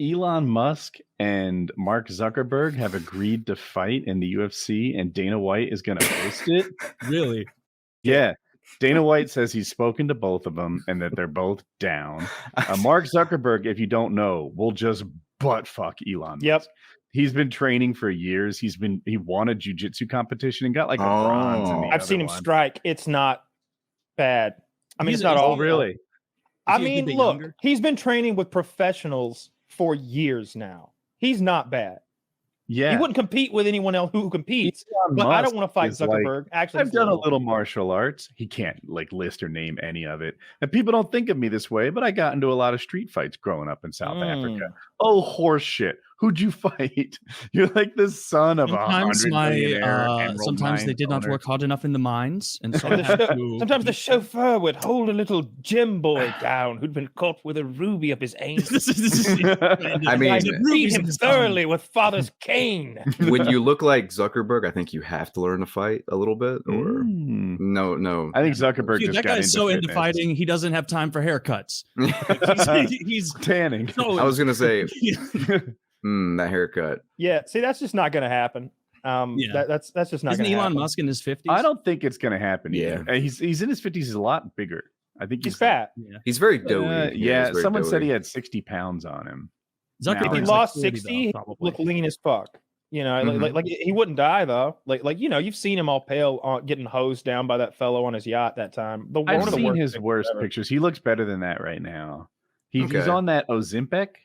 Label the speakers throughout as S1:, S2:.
S1: Elon Musk and Mark Zuckerberg have agreed to fight in the UFC, and Dana White is going to host it.
S2: Really?
S1: Yeah. Dana White says he's spoken to both of them and that they're both down. Mark Zuckerberg, if you don't know, will just butt fuck Elon Musk.
S3: Yep.
S1: He's been training for years. He won a jiu-jitsu competition and got like a bronze. In the
S3: I've seen him strike. It's not bad. I mean, it's not all
S1: really.
S3: I mean, look, he's been training with professionals for years now. He's not bad.
S1: Yeah,
S3: he wouldn't compete with anyone else who competes. But I don't want to fight Zuckerberg. Actually,
S1: I've done a little martial arts. He can't like list or name any of it. And people don't think of me this way, but I got into a lot of street fights growing up in South Africa. Oh, horse shit. Who'd you fight? You're like the son of
S2: sometimes sometimes they did not work hard enough in the mines, and so
S3: sometimes the chauffeur would hold a little gym boy down who'd been caught with a ruby up his anus.
S4: I mean,
S3: beat him thoroughly with father's cane.
S4: When you look like Zuckerberg, I think you have to learn to fight a little bit. Or no,
S1: I think Zuckerberg just
S2: that
S1: got
S2: guy's so into fighting, he doesn't have time for haircuts. he's
S1: tanning.
S4: I was gonna say. That haircut.
S3: Yeah, see, that's just not going to happen. That's just not.
S2: Isn't
S3: Elon
S2: happen. Musk in his 50s?
S1: I don't think it's going to happen.
S4: Yeah,
S1: he's in his 50s. He's a lot bigger. I think
S3: he's fat.
S4: He's very doughy.
S1: Someone said he had 60 pounds on him.
S3: If he lost 60, look lean as fuck. You know, like he wouldn't die though. Like you've seen him all pale, getting hosed down by that fellow on his yacht that time.
S1: I've seen his worst pictures. He looks better than that right now. He's on that Ozempic.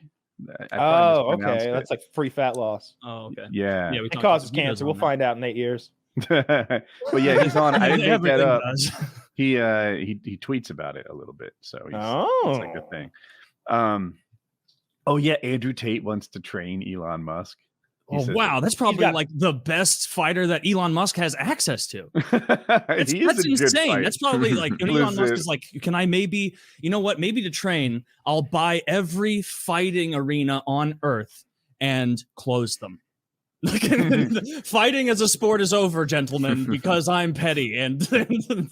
S3: Okay. That's like free fat loss.
S2: Oh, okay.
S1: Yeah.
S3: It causes cancer. We'll find out in 8 years.
S1: But yeah, he's on. I didn't make that up. He tweets about it a little bit, so it's like a thing. Oh yeah, Andrew Tate wants to train Elon Musk.
S2: Wow, that's probably like the best fighter that Elon Musk has access to. That's insane. That's probably like Elon Musk is like, can I maybe, you know what? Maybe to train, I'll buy every fighting arena on Earth and close them. Fighting as a sport is over, gentlemen, because I'm petty. And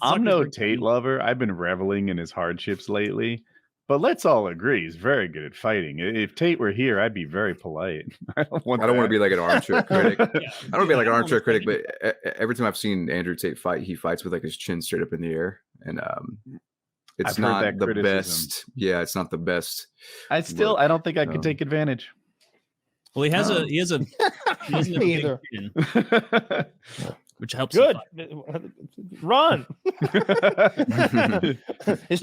S1: I'm no Tate lover. I've been reveling in his hardships lately. But let's all agree he's very good at fighting. If Tate were here, I'd be very polite. I don't want
S4: to be like an armchair critic. I don't want to be like an armchair critic, but every time I've seen Andrew Tate fight, he fights with like his chin straight up in the air, and it's not the best. Yeah, it's not the best.
S1: I don't think I could take advantage.
S2: Well, he has a
S3: me either.
S2: Which helps.
S3: Good. Run.
S2: So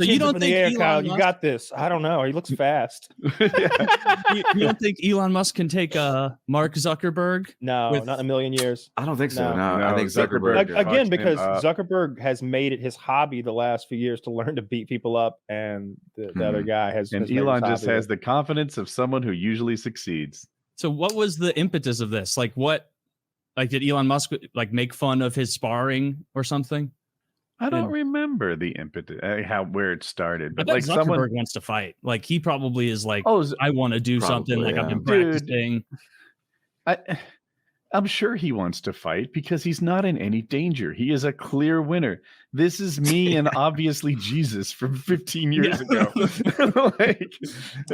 S2: you don't think
S3: Elon Musk... You got this. I don't know. He looks fast.
S2: you don't think Elon Musk can take Mark Zuckerberg?
S3: No, not in a million years.
S4: I don't think so. No, I think Zuckerberg
S3: again, because Zuckerberg has made it his hobby the last few years to learn to beat people up, and the other guy has.
S1: And Elon just has the confidence of someone who usually succeeds.
S2: So, what was the impetus of this? Like, what? Like, did Elon Musk like make fun of his sparring or something?
S1: I don't remember the impetus, where it started. But
S2: like Zuckerberg wants to fight. Like he probably is like, I want to do something. Like I've been practicing.
S1: I'm sure he wants to fight because he's not in any danger. He is a clear winner. This is me and obviously Jesus from 15 years ago.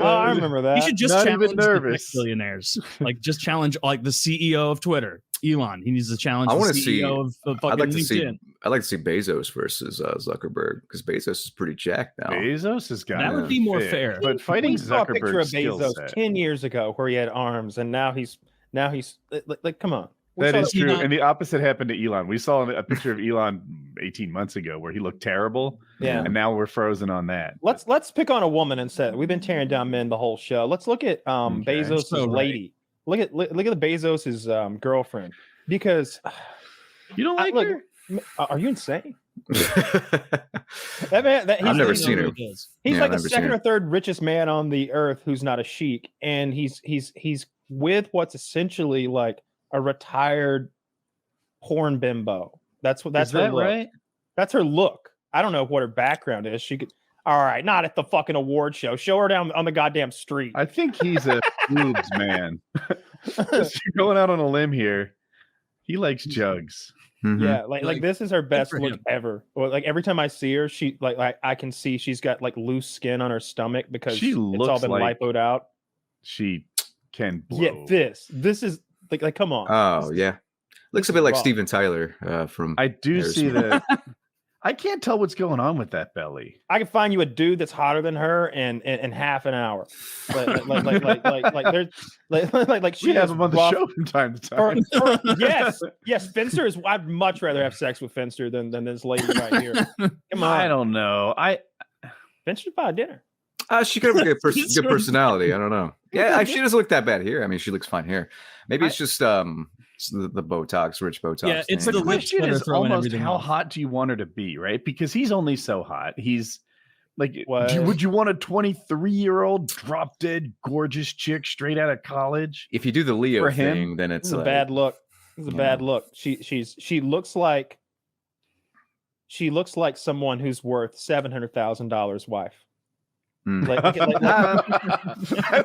S3: I remember that.
S2: He should just challenge the billionaires. Like just challenge like the CEO of Twitter, Elon. He needs to challenge the CEO of fucking LinkedIn.
S4: I'd like to see Bezos versus Zuckerberg because Bezos is pretty jacked now.
S1: Bezos has got
S2: that would be more fair.
S1: But fighting Zuckerberg,
S3: a picture of Bezos 10 years ago where he had arms, and now he's like, come on.
S1: That is true. And the opposite happened to Elon. We saw a picture of Elon 18 months ago where he looked terrible.
S3: Yeah.
S1: And now we're frozen on that.
S3: Let's pick on a woman instead. We've been tearing down men the whole show. Let's look at Bezos' lady. Look at the Bezos' girlfriend. Because
S1: you don't like her?
S3: Are you insane?
S4: I've never seen her.
S3: He's like the second or third richest man on the earth who's not a sheik, and he's with what's essentially like a retired porn bimbo. That's her look. Right? That's her look. I don't know what her background is. She could. All right, not at the fucking award show. Show her down on the goddamn street.
S1: I think he's a boobs man. Just going out on a limb here. He likes jugs.
S3: Mm-hmm. Yeah, like this is her best look ever. Or like every time I see her, she like I can see she's got like loose skin on her stomach because it's all been lipoed out.
S1: She can blow.
S3: Yeah, this is like come on.
S4: Oh yeah, looks a bit like Steven Tyler from.
S1: I do see that. I can't tell what's going on with that belly.
S3: I can find you a dude that's hotter than her in half an hour. Like she
S1: have him on the show from time to time.
S3: Yes. Finster is. I'd much rather have sex with Finster than this lady right here. Come on.
S1: I don't know.
S3: Finster's buy dinner.
S4: She could have a good personality. I don't know. Yeah, she doesn't look that bad here. I mean, she looks fine here. Maybe it's just the Botox, rich Botox.
S2: Yeah, it's
S1: the question is almost how hot do you want her to be, right? Because he's only so hot. He's like, would you want a 23-year-old drop dead gorgeous chick straight out of college?
S4: If you do the Leo thing, then it's
S3: a bad look. It's a bad look. She looks like someone who's worth $700,000 wife.
S1: I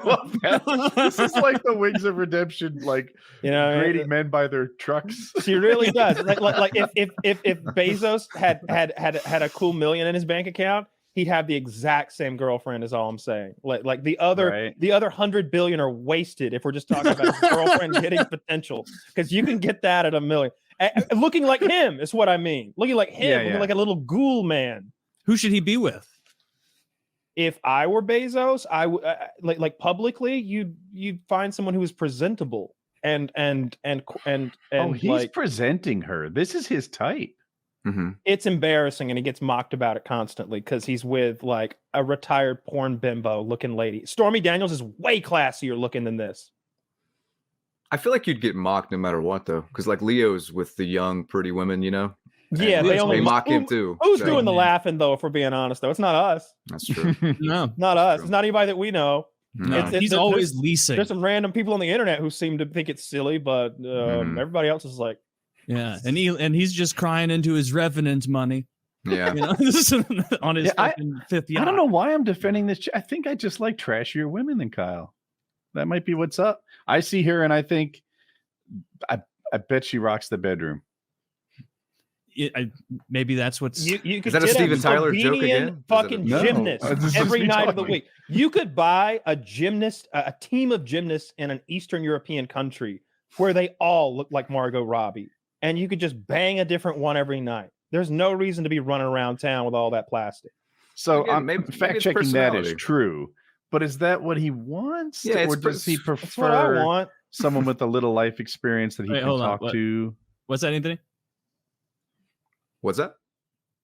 S1: love that. This is like the Wings of Redemption, like grading men by their trucks.
S3: She really does. Like if Bezos had a cool million in his bank account, he'd have the exact same girlfriend. Is all I'm saying. Like the other 100 billion are wasted if we're just talking about his girlfriend getting potential, because you can get that at $1 million. Looking like him is what I mean. Looking like him, looking like a little ghoul man.
S2: Who should he be with?
S3: If I were Bezos, I would like publicly. You'd find someone who is presentable and
S1: he's presenting her. This is his type.
S4: Mm-hmm.
S3: It's embarrassing, and he gets mocked about it constantly because he's with like a retired porn bimbo looking lady. Stormy Daniels is way classier looking than this.
S4: I feel like you'd get mocked no matter what, though, because like Leo's with the young, pretty women,
S3: Yeah,
S4: they mock him too.
S3: Who's doing the laughing though? If we're being honest, though, it's not us.
S4: That's true.
S2: No,
S3: not us. It's not anybody that we know.
S2: No. He's always leasing.
S3: There's some random people on the internet who seem to think it's silly, but everybody else is like,
S2: yeah. And he's just crying into his Revenant money.
S4: Yeah,
S2: on his fifth yacht.
S1: I don't know why I'm defending this. I think I just like trashier women than Kyle. That might be what's up. I see her and I think, I bet she rocks the bedroom.
S2: Maybe that's what's.
S3: You could
S4: is that a Steven Tyler joke again?
S3: Fucking gymnast every night of the week. You could buy a gymnast, a team of gymnasts in an Eastern European country where they all look like Margot Robbie, and you could just bang a different one every night. There's no reason to be running around town with all that plastic.
S1: So I'm fact checking that is true, but is that what he wants?
S4: Yeah,
S1: or does he prefer
S3: that's what I want.
S1: Someone with a little life experience that he can talk to?
S2: What's that, Anthony?
S4: What's that?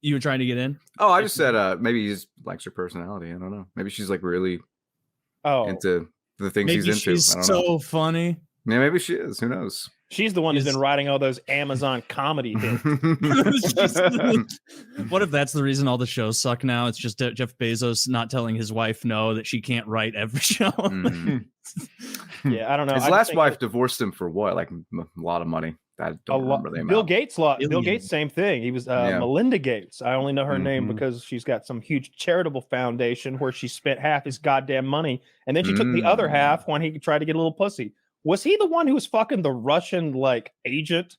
S2: You were trying to get in?
S4: Oh, I just said maybe he just likes her personality. I don't know. Maybe she's like really into the things he's into.
S2: She's
S4: I don't know.
S2: So funny.
S4: Yeah, maybe she is. Who knows?
S3: She's the one who's been writing all those Amazon comedy hits.
S2: What if that's the reason all the shows suck now? It's just Jeff Bezos not telling his wife no, that she can't write every show.
S3: Yeah, I don't know.
S4: His last wife divorced him for what? Like a lot of money. I don't remember the amount.
S3: Bill Gates, same thing. He was Melinda Gates. I only know her name because she's got some huge charitable foundation where she spent half his goddamn money, and then she took the other half when he tried to get a little pussy. Was he the one who was fucking the Russian like agent?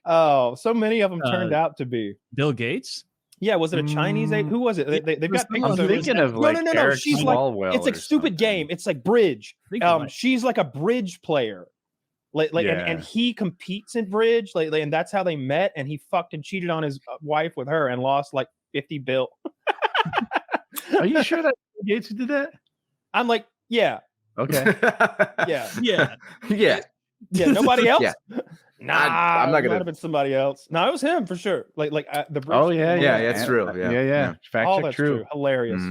S3: Oh, so many of them turned out to be
S2: Bill Gates.
S3: Yeah, was it a Chinese agent? Who was it? They've got
S1: pictures. I'm thinking of like
S3: no. She's like it's like stupid game. It's like bridge. She's like a bridge player. And he competes in bridge. And that's how they met. And he fucked and cheated on his wife with her and lost like 50 bill.
S1: Are you sure that Gates did that?
S3: I'm like, yeah.
S1: Okay.
S3: Yeah. Nobody else. Nah, I'm not gonna. Might have been somebody else. No, it was him for sure. The bridge.
S4: Oh yeah, it's true. Yeah.
S1: Fact check, true.
S3: Hilarious.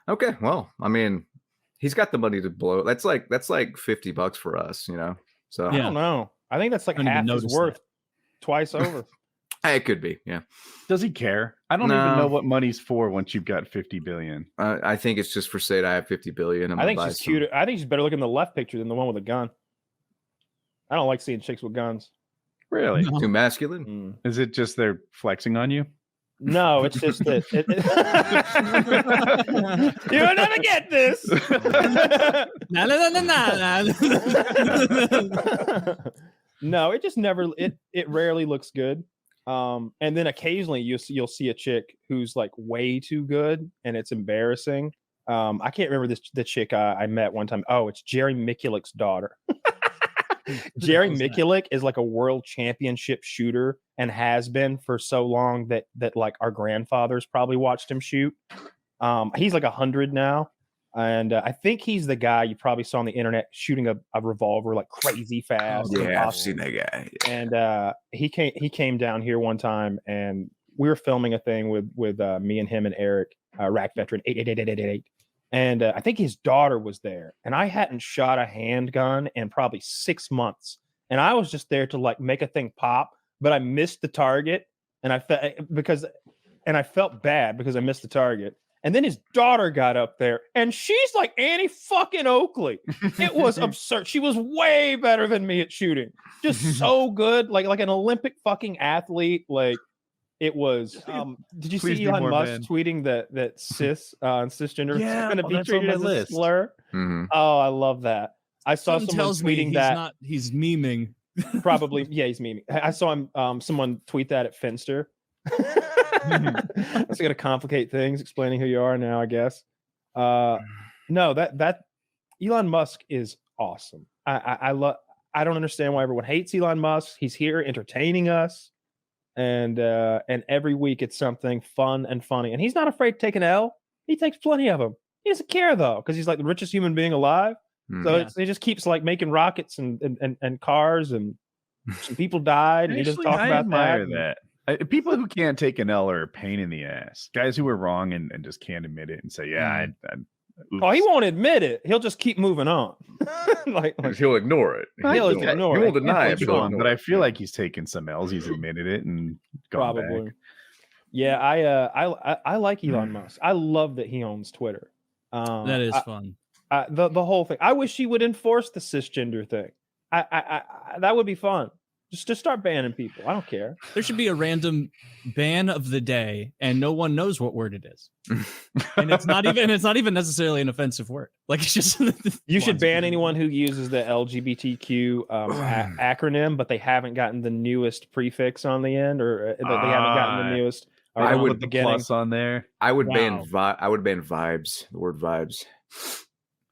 S4: Okay, well, I mean, he's got the money to blow. That's like $50 for us, So
S3: I don't know. I think that's like half his worth, twice over.
S4: It could be. Yeah.
S1: Does he care? I don't even know what money's for once you've got 50 billion.
S4: I think it's just for say I have 50 billion.
S3: I think she's cuter. I think she's better looking in the left picture than the one with a gun. I don't like seeing chicks with guns.
S1: Really?
S4: No. Too masculine?
S1: Is it just they're flexing on you?
S3: No, it's just that you'll never get this. No, it just never. It rarely looks good. And then occasionally you'll see a chick who's like way too good, and it's embarrassing. I can't remember the chick I met one time. Oh, it's Jerry Mikulik's daughter. Jerry Mikulik is like a world championship shooter and has been for so long that like our grandfathers probably watched him shoot. He's like 100 now. And I think he's the guy you probably saw on the internet shooting a revolver like crazy fast.
S4: Yeah, I've seen that guy.
S3: And he came down here one time, and we were filming a thing with me and him and Eric, Rack Veteran 8888888. And I think his daughter was there, and I hadn't shot a handgun in probably 6 months, and I was just there to like make a thing pop, but I missed the target, and I felt bad because I missed the target. And then his daughter got up there, and she's like Annie fucking Oakley. It was absurd. She was way better than me at shooting. Just so good, like an Olympic fucking athlete. Like it was. Did you see Elon Musk tweeting that cis and cisgender is going to be treated as a slur? Mm-hmm. Oh, I love that. I saw someone tweeting that.
S2: He's memeing.
S3: Probably, yeah, he's memeing. I saw him. Someone tweet that at Finster. That's gonna complicate things explaining who you are now, I guess. No, that Elon Musk is awesome. I don't understand why everyone hates Elon Musk. He's here entertaining us, and every week it's something fun and funny, and he's not afraid to take an L. He takes plenty of them. He doesn't care though, because he's like the richest human being alive. So he just keeps like making rockets and cars, and some people died, and he doesn't talk about
S1: that. People who can't take an L are a pain in the ass. Guys who are wrong and just can't admit it and say, yeah,
S3: oh, he won't admit it. He'll just keep moving on. like
S4: he'll ignore it.
S3: He'll ignore it.
S4: He won't deny it.
S1: But I feel like he's taken some L's. He's admitted it and gone back.
S3: Yeah, I like Elon Musk. I love that he owns Twitter.
S2: That is fun.
S3: The whole thing. I wish he would enforce the cisgender thing. I that would be fun. Just start banning people. I don't care.
S2: There should be a random ban of the day, and no one knows what word it is. And it's not even necessarily an offensive word. Like it's just
S3: you should ban anyone who uses the LGBTQ acronym, but they haven't gotten the newest prefix on the end, or they haven't gotten the newest.
S1: I would the plus on there.
S4: I would ban vibes. The word vibes.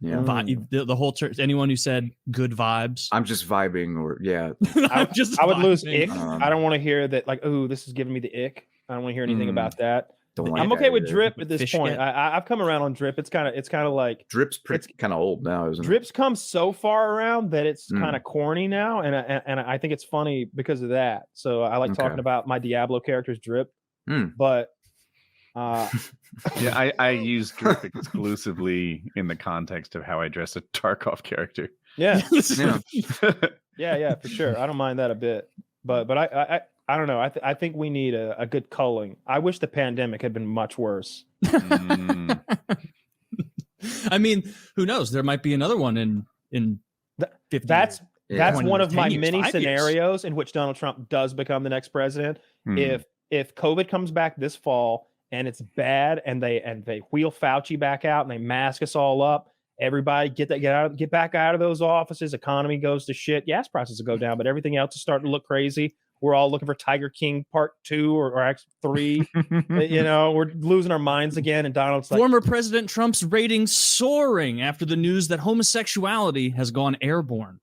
S4: Yeah,
S2: the whole church. Anyone who said good vibes,
S4: I'm just vibing, or yeah.
S3: I would lose ick. I don't want to hear that. Like, oh, this is giving me the ick. I don't want to hear anything about that. I'm okay with drip at this point. I've come around on drip. It's kind of like
S4: drip's kind of old now, isn't it?
S3: Drip's come so far around that it's kind of corny now, and I think it's funny because of that. So I like talking about my Diablo character's drip, but.
S1: Yeah, I use drip exclusively in the context of how I dress a Tarkov character.
S3: Yeah, yeah, for sure. I don't mind that a bit, but I don't know. I think we need a good culling. I wish the pandemic had been much worse.
S2: I mean, who knows? There might be another one in 50
S3: That's one of my many scenarios in which Donald Trump does become the next president. If COVID comes back this fall and it's bad, and they wheel Fauci back out and they mask us all up, everybody get back out of those offices. Economy goes to shit. Gas prices will go down, but everything else is starting to look crazy. We're all looking for Tiger King Part 2 or Act 3. We're losing our minds again. And Donald's like,
S2: former President Trump's ratings soaring after the news that homosexuality has gone airborne.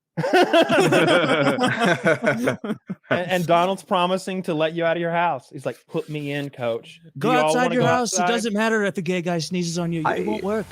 S3: and Donald's promising to let you out of your house. He's like, put me in, coach.
S2: Go outside your house. Outside? It doesn't matter if the gay guy sneezes on you. It won't work.